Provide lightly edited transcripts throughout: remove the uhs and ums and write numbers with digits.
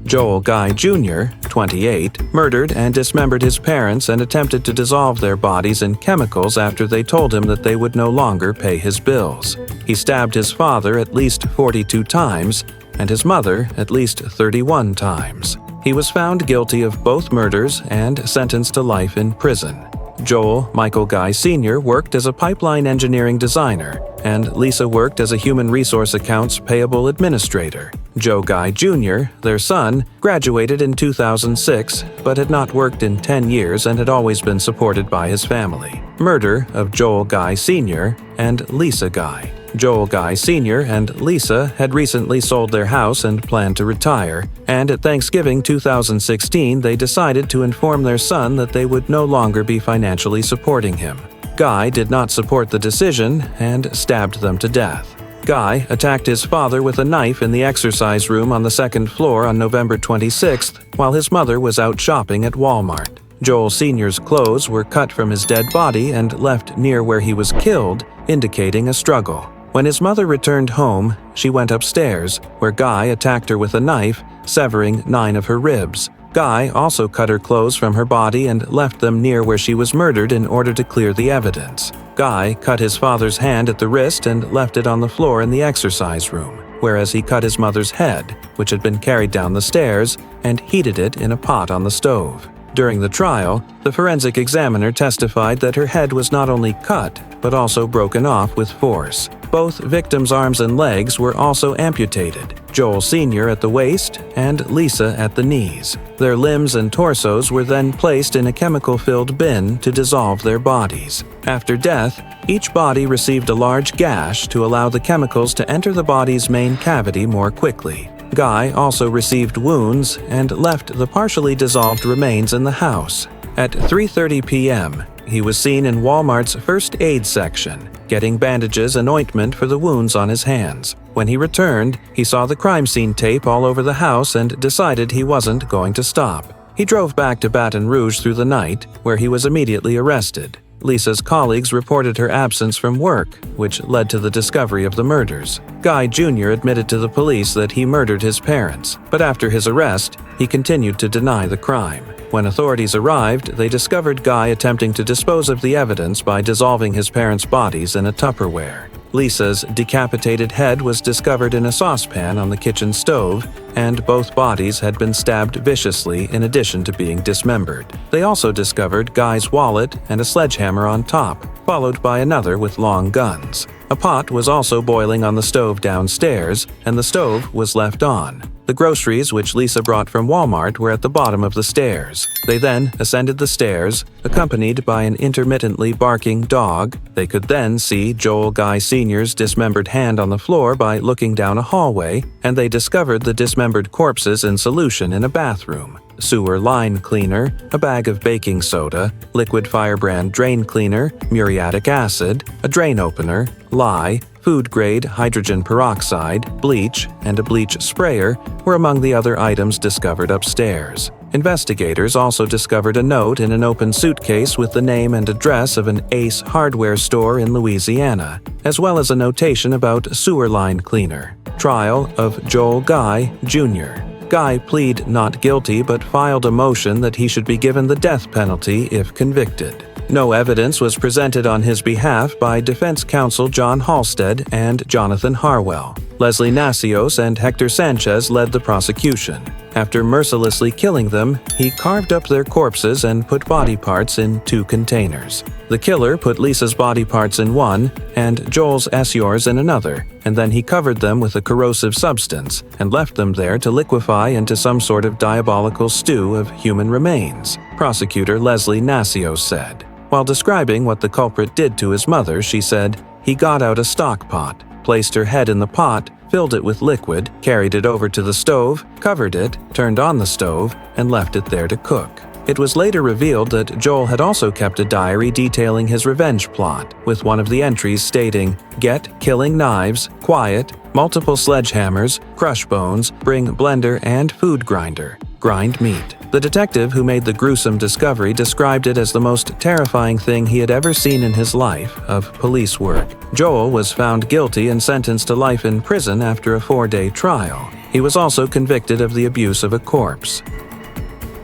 Joel Guy Jr., 28, murdered and dismembered his parents and attempted to dissolve their bodies in chemicals after they told him that they would no longer pay his bills. He stabbed his father at least 42 times and his mother at least 31 times. He was found guilty of both murders and sentenced to life in prison. Joel Michael Guy Sr. worked as a pipeline engineering designer, and Lisa worked as a human resource accounts payable administrator. Joe Guy Jr., their son, graduated in 2006 but had not worked in 10 years and had always been supported by his family. Murder of Joel Guy Sr. and Lisa Guy. Joel Guy Sr. and Lisa had recently sold their house and planned to retire, and at Thanksgiving 2016 they decided to inform their son that they would no longer be financially supporting him. Guy did not support the decision and stabbed them to death. Guy attacked his father with a knife in the exercise room on the second floor on November 26th while his mother was out shopping at Walmart. Joel Sr.'s clothes were cut from his dead body and left near where he was killed, indicating a struggle. When his mother returned home, she went upstairs, where Guy attacked her with a knife, severing 9 of her ribs. Guy also cut her clothes from her body and left them near where she was murdered in order to clear the evidence. Guy cut his father's hand at the wrist and left it on the floor in the exercise room, whereas he cut his mother's head, which had been carried down the stairs, and heated it in a pot on the stove. During the trial, the forensic examiner testified that her head was not only cut, but also broken off with force. Both victims' arms and legs were also amputated, Joel Sr. at the waist and Lisa at the knees. Their limbs and torsos were then placed in a chemical-filled bin to dissolve their bodies. After death, each body received a large gash to allow the chemicals to enter the body's main cavity more quickly. Guy also received wounds and left the partially dissolved remains in the house. At 3:30 p.m., he was seen in Walmart's first aid section, getting bandages and ointment for the wounds on his hands. When he returned, he saw the crime scene tape all over the house and decided he wasn't going to stop. He drove back to Baton Rouge through the night, where he was immediately arrested. Lisa's colleagues reported her absence from work, which led to the discovery of the murders. Guy Jr. admitted to the police that he murdered his parents, but after his arrest, he continued to deny the crime. When authorities arrived, they discovered Guy attempting to dispose of the evidence by dissolving his parents' bodies in a Tupperware. Lisa's decapitated head was discovered in a saucepan on the kitchen stove, and both bodies had been stabbed viciously in addition to being dismembered. They also discovered Guy's wallet and a sledgehammer on top, followed by another with long guns. A pot was also boiling on the stove downstairs, and the stove was left on. The groceries which Lisa brought from Walmart were at the bottom of the stairs. They then ascended the stairs, accompanied by an intermittently barking dog. They could then see Joel Guy Sr.'s dismembered hand on the floor by looking down a hallway, and they discovered the dismembered corpses in solution in a bathroom. Sewer line cleaner, a bag of baking soda, liquid firebrand drain cleaner, muriatic acid, a drain opener, lye, food-grade hydrogen peroxide, bleach, and a bleach sprayer were among the other items discovered upstairs. Investigators also discovered a note in an open suitcase with the name and address of an Ace hardware store in Louisiana, as well as a notation about sewer line cleaner. Trial of Joel Guy Jr. Guy pleaded not guilty but filed a motion that he should be given the death penalty if convicted. No evidence was presented on his behalf by defense counsel John Halstead and Jonathan Harwell. Leslie Nacios and Hector Sanchez led the prosecution. After mercilessly killing them, he carved up their corpses and put body parts in 2 containers. The killer put Lisa's body parts in one and Joel's yours in another, and then he covered them with a corrosive substance and left them there to liquefy into some sort of diabolical stew of human remains, prosecutor Leslie Nacios said. While describing what the culprit did to his mother, she said, "He got out a stock pot, placed her head in the pot, filled it with liquid, carried it over to the stove, covered it, turned on the stove, and left it there to cook." It was later revealed that Joel had also kept a diary detailing his revenge plot, with one of the entries stating, "Get killing knives, quiet, multiple sledgehammers, crush bones, bring blender and food grinder, grind meat." The detective who made the gruesome discovery described it as the most terrifying thing he had ever seen in his life of police work. Joel was found guilty and sentenced to life in prison after a 4-day trial. He was also convicted of the abuse of a corpse.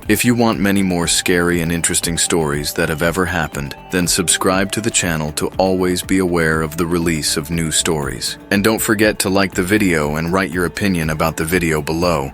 If you want many more scary and interesting stories that have ever happened, then subscribe to the channel to always be aware of the release of new stories. And don't forget to like the video and write your opinion about the video below.